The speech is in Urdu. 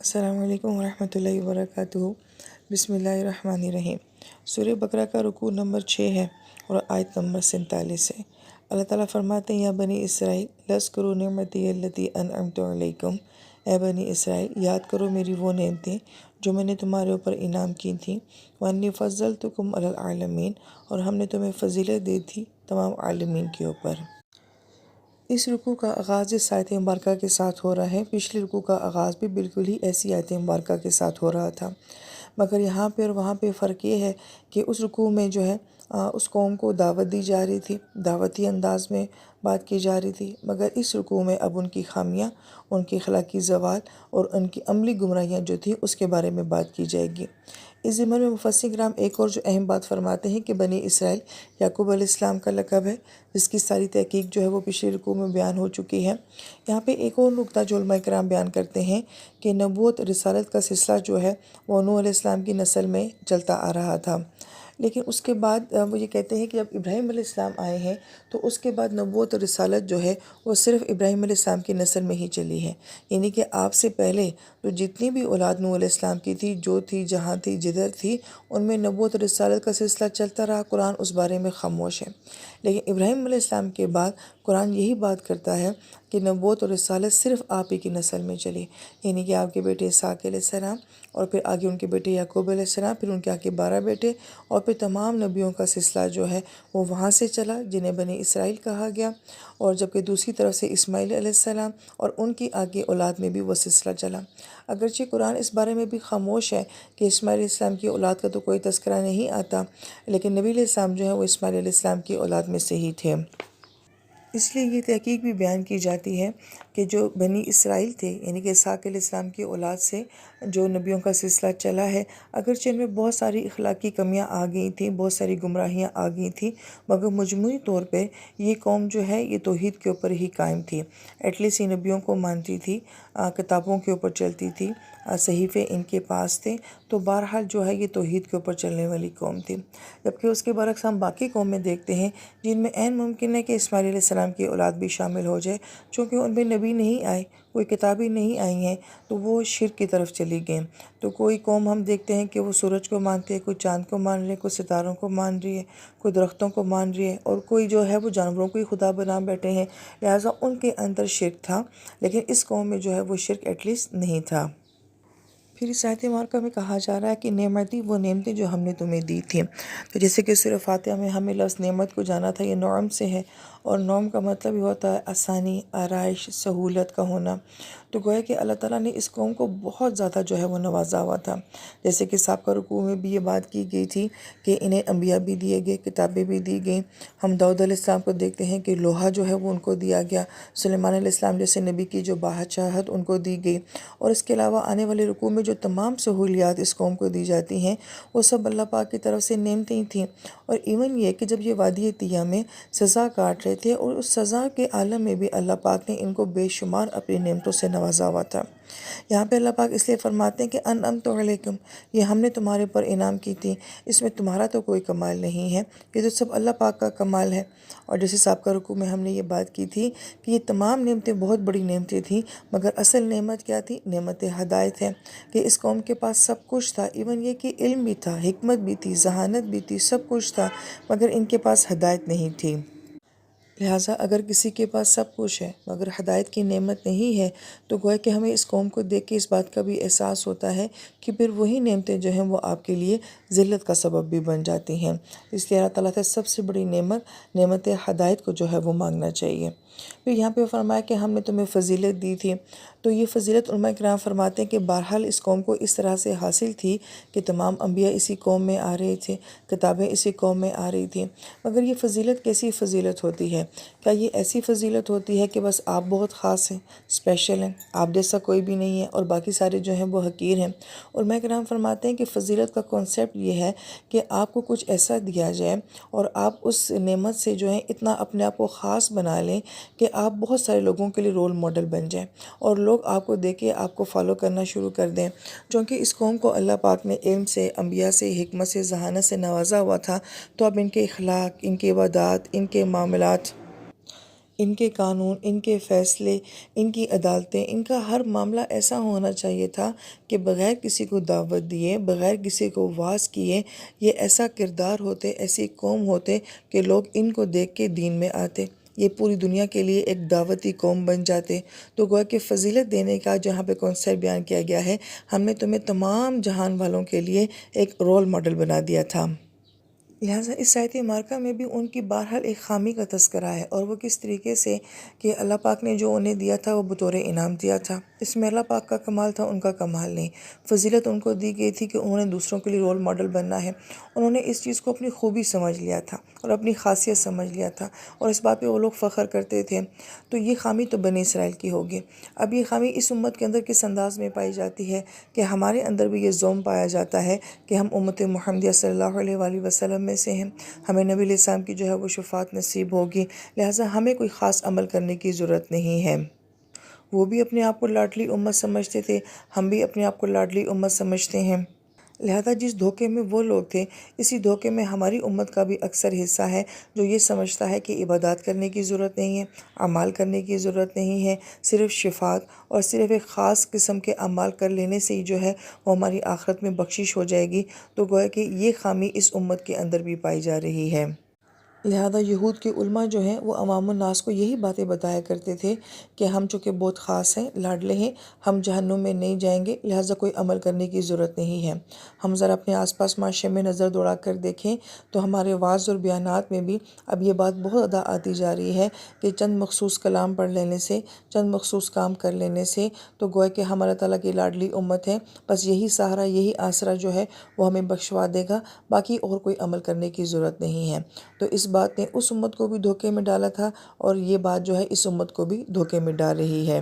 السلام علیکم ورحمۃ اللہ وبرکاتہ۔ بسم اللہ الرحمن الرحیم۔ سورہ بقرہ کا رکوع نمبر 6 ہے اور آیت نمبر 47 ہے۔ اللہ تعالیٰ فرماتے ہیں یا بنی اسرائیل لَاذْکُرُوا نِعْمَتِیَ الَّتِی أَنْعَمْتُ عَلَیکُم، اے بنی اسرائیل یاد کرو میری وہ نعمتیں جو میں نے تمہارے اوپر انعام کی تھیں، وَأَنِّی فَضَّلْتُکُمْ عَلَى الْعَالَمِینَ، اور ہم نے تمہیں فضیلت دی تھی تمام عالمین کے اوپر۔ اس رکوع کا آغاز اس آیت مبارکہ کے ساتھ ہو رہا ہے۔ پچھلی رکوع کا آغاز بھی بالکل ہی ایسی آیت مبارکہ کے ساتھ ہو رہا تھا، مگر یہاں پہ اور وہاں پہ فرق یہ ہے کہ اس رکوع میں جو ہے اس قوم کو دعوت دی جا رہی تھی، دعوتی انداز میں بات کی جا رہی تھی، مگر اس رکوع میں اب ان کی خامیاں، ان کی اخلاقی زوال اور ان کی عملی گمراہیاں جو تھیں اس کے بارے میں بات کی جائے گی۔ اس ضمن میں مفسرین کرام ایک اور جو اہم بات فرماتے ہیں کہ بنی اسرائیل یعقوب علیہ السلام کا لقب ہے، جس کی ساری تحقیق جو ہے وہ پچھلی رکوع میں بیان ہو چکی ہے۔ یہاں پہ ایک اور نکتہ جو علماء کرام بیان کرتے ہیں کہ نبوت رسالت کا سلسلہ جو ہے وہ نوح علیہ السلام کی نسل میں چلتا آ رہا تھا، لیکن اس کے بعد وہ یہ کہتے ہیں کہ جب ابراہیم علیہ السلام آئے ہیں تو اس کے بعد نبوت اور رسالت جو ہے وہ صرف ابراہیم علیہ السلام کی نسل میں ہی چلی ہے، یعنی کہ آپ سے پہلے جو جتنی بھی اولاد نوح علیہ السلام کی تھی، جو تھی، جہاں تھی، جدھر تھی، ان میں نبوت اور رسالت کا سلسلہ چلتا رہا۔ قرآن اس بارے میں خاموش ہے، لیکن ابراہیم علیہ السلام کے بعد قرآن یہی بات کرتا ہے کہ نبوت اور رسالت صرف آپ ہی کی نسل میں چلی، یعنی کہ آپ کے بیٹے اسحاق علیہ السلام، اور پھر آگے ان کے بیٹے یعقوب علیہ السلام، پھر ان کے آگے 12 بیٹے، اور پھر تمام نبیوں کا سلسلہ جو ہے وہ وہاں سے چلا جنہیں بنی اسرائیل کہا گیا، اور جبکہ دوسری طرف سے اسماعیل علیہ السلام اور ان کی آگے اولاد میں بھی وہ سلسلہ چلا۔ اگرچہ قرآن اس بارے میں بھی خاموش ہے کہ اسماعیل علیہ السلام کی اولاد کا تو کوئی تذکرہ نہیں آتا، لیکن نبی علیہ السلام جو ہے وہ اسماعیل علیہ السلام کی اولاد میں سے ہی تھے۔ اس لیے یہ تحقیق بھی بیان کی جاتی ہے کہ جو بنی اسرائیل تھے، یعنی کہ اسحاق علیہ السلام کی اولاد سے جو نبیوں کا سلسلہ چلا ہے، اگرچہ ان میں بہت ساری اخلاقی کمیاں آ گئی تھیں، بہت ساری گمراہیاں آ گئی تھیں، مگر مجموعی طور پہ یہ قوم جو ہے یہ توحید کے اوپر ہی قائم تھی، ایٹ لیسٹ یہ نبیوں کو مانتی تھی، کتابوں کے اوپر چلتی تھی، صحیفے ان کے پاس تھے، تو بہرحال جو ہے یہ توحید کے اوپر چلنے والی قوم تھی۔ جبکہ اس کے برعکس ہم باقی قومیں دیکھتے ہیں جن میں عین ممکن ہے کہ اسماعیل علیہ السلام کی اولاد بھی شامل ہو جائے، چونکہ ان میں نبی نہیں آئے، کوئی کتابیں نہیں آئی ہیں، تو وہ شرک کی طرف چلی گئیں۔ تو کوئی قوم ہم دیکھتے ہیں کہ وہ سورج کو مانتے ہیں، کوئی چاند کو مان رہے ہیں، کوئی ستاروں کو مان رہی ہے، کوئی درختوں کو مان رہی ہے، اور کوئی جو ہے وہ جانوروں کو ہی خدا بنا بیٹھے ہیں، لہٰذا ان کے اندر شرک تھا، لیکن اس قوم میں جو ہے وہ شرک ایٹ لیسٹ نہیں تھا۔ پھر اس آیت مبارکہ میں کہا جا رہا ہے کہ نعمتی وہ نعمتیں جو ہم نے تمہیں دی تھیں، تو جیسے کہ سورہ فاتحہ میں ہمیں لفظ نعمت کو جانا تھا، یہ نعم سے ہے، اور نعم کا مطلب یہ ہوتا ہے آسانی، آرائش، سہولت کا ہونا۔ تو گویا کہ اللہ تعالیٰ نے اس قوم کو بہت زیادہ جو ہے وہ نوازا ہوا تھا، جیسے کہ سابقہ رکوع میں بھی یہ بات کی گئی تھی کہ انہیں انبیاء بھی دیے گئے، کتابیں بھی دی گئیں۔ ہم داؤد علیہ السلام کو دیکھتے ہیں کہ لوہا جو ہے وہ ان کو دیا گیا، سلیمان علیہ السلام جیسے نبی کی جو بادشاہت ان کو دی گئی، اور اس کے علاوہ آنے والے رکوع میں جو تمام سہولیات اس قوم کو دی جاتی ہیں وہ سب اللہ پاک کی طرف سے نعمتیں تھیں۔ اور ایون یہ کہ جب یہ وادی طیہ میں سزا کاٹ رہے تھے، اور اس سزا کے عالم میں بھی اللہ پاک نے ان کو بے شمار اپنی نعمتوں سے نوازا ہوا تھا۔ یہاں پہ اللہ پاک اس لیے فرماتے ہیں کہ انعمت علیکم، یہ ہم نے تمہارے پر انعام کی تھی، اس میں تمہارا تو کوئی کمال نہیں ہے، یہ تو سب اللہ پاک کا کمال ہے۔ اور جیسے سابقہ رکوع میں ہم نے یہ بات کی تھی کہ یہ تمام نعمتیں بہت بڑی نعمتیں تھیں، مگر اصل نعمت کیا تھی؟ نعمت ہدایت ہے، کہ اس قوم کے پاس سب کچھ تھا، ایون یہ کہ علم بھی تھا، حکمت بھی تھی، ذہانت بھی تھی، سب کچھ تھا، مگر ان کے پاس ہدایت نہیں تھی۔ لہٰذا اگر کسی کے پاس سب کچھ ہے مگر ہدایت کی نعمت نہیں ہے، تو گویا کہ ہمیں اس قوم کو دیکھ کے اس بات کا بھی احساس ہوتا ہے کہ پھر وہی نعمتیں جو ہیں وہ آپ کے لیے ذلت کا سبب بھی بن جاتی ہیں۔ اس لیے اللہ تعالیٰ سے سب سے بڑی نعمت ہدایت کو جو ہے وہ مانگنا چاہیے۔ پھر یہاں پہ فرمایا کہ ہم نے تمہیں فضیلت دی تھی، تو یہ فضیلت علماء کرام فرماتے ہیں کہ بہرحال اس قوم کو اس طرح سے حاصل تھی کہ تمام انبیاء اسی قوم میں آ رہے تھے، کتابیں اسی قوم میں آ رہی تھیں، مگر یہ فضیلت کیسی فضیلت ہوتی ہے؟ کیا یہ ایسی فضیلت ہوتی ہے کہ بس آپ بہت خاص ہیں، اسپیشل ہیں، آپ جیسا کوئی بھی نہیں ہے اور باقی سارے جو ہیں وہ حقیر ہیں؟ علماء کرام فرماتے ہیں کہ فضیلت کا کانسیپٹ یہ ہے کہ آپ کو کچھ ایسا دیا جائے اور آپ اس نعمت سے جو ہے اتنا اپنے آپ کو خاص بنا لیں کہ آپ بہت سارے لوگوں کے لیے رول ماڈل بن جائیں، اور لوگ آپ کو دیکھ کے آپ کو فالو کرنا شروع کر دیں۔ چونکہ اس قوم کو اللہ پاک نے علم سے، انبیاء سے، حکمت سے، ذہانت سے نوازا ہوا تھا، تو اب ان کے اخلاق، ان کے عبادات، ان کے معاملات، ان کے قانون، ان کے فیصلے، ان کی عدالتیں، ان کا ہر معاملہ ایسا ہونا چاہیے تھا کہ بغیر کسی کو دعوت دیے، بغیر کسی کو واعظ کیے، یہ ایسا کردار ہوتے، ایسی قوم ہوتے کہ لوگ ان کو دیکھ کے دین میں آتے، یہ پوری دنیا کے لیے ایک دعوتی قوم بن جاتے۔ تو گویا کہ فضیلت دینے کا جہاں پہ کانسیپٹ بیان کیا گیا ہے، ہم نے تمہیں تمام جہان والوں کے لیے ایک رول ماڈل بنا دیا تھا۔ لہٰذا اس آیت مبارکہ میں بھی ان کی بہرحال ایک خامی کا تذکرہ ہے، اور وہ کس طریقے سے کہ اللہ پاک نے جو انہیں دیا تھا وہ بطور انعام دیا تھا۔ اس میں اللہ پاک کا کمال تھا، ان کا کمال نہیں۔ فضیلت ان کو دی گئی تھی کہ انہوں نے دوسروں کے لیے رول ماڈل بننا ہے، انہوں نے اس چیز کو اپنی خوبی سمجھ لیا تھا اور اپنی خاصیت سمجھ لیا تھا، اور اس بات پہ وہ لوگ فخر کرتے تھے۔ تو یہ خامی تو بنی اسرائیل کی ہوگی۔ اب یہ خامی اس امت کے اندر کس انداز میں پائی جاتی ہے کہ ہمارے اندر بھی یہ ذوم پایا جاتا ہے کہ ہم امت محمدیہ صلی اللہ علیہ وآلہ وسلم میں سے ہیں، ہمیں نبی علیہ السلام کی جو ہے وہ شفاعت نصیب ہوگی، لہٰذا ہمیں کوئی خاص عمل کرنے کی ضرورت نہیں ہے۔ وہ بھی اپنے آپ کو لاڈلی امت سمجھتے تھے، ہم بھی اپنے آپ کو لاڈلی امت سمجھتے ہیں۔ لہذا جس دھوکے میں وہ لوگ تھے، اسی دھوکے میں ہماری امت کا بھی اکثر حصہ ہے جو یہ سمجھتا ہے کہ عبادات کرنے کی ضرورت نہیں ہے، اعمال کرنے کی ضرورت نہیں ہے، صرف شفاعت اور صرف ایک خاص قسم کے اعمال کر لینے سے ہی جو ہے وہ ہماری آخرت میں بخشش ہو جائے گی۔ تو گویا کہ یہ خامی اس امت کے اندر بھی پائی جا رہی ہے۔ لہذا یہود کے علماء جو ہیں وہ عوام الناس کو یہی باتیں بتایا کرتے تھے کہ ہم چونکہ بہت خاص ہیں، لاڈلے ہیں، ہم جہنم میں نہیں جائیں گے، لہٰذا کوئی عمل کرنے کی ضرورت نہیں ہے۔ ہم ذرا اپنے آس پاس معاشرے میں نظر دوڑا کر دیکھیں تو ہمارے وعظ اور بیانات میں بھی اب یہ بات بہت زیادہ آتی جا رہی ہے کہ چند مخصوص کلام پڑھ لینے سے، چند مخصوص کام کر لینے سے تو گویا کہ ہم اللہ تعالیٰ کی لاڈلی امت ہے، بس یہی سہارا، یہی آسرا جو ہے وہ ہمیں بخشوا دے گا، باقی اور کوئی عمل کرنے کی ضرورت نہیں ہے۔ تو اس بات نے اس امت کو بھی دھوکے میں ڈالا تھا، اور یہ بات جو ہے اس امت کو بھی دھوکے میں ڈال رہی ہے۔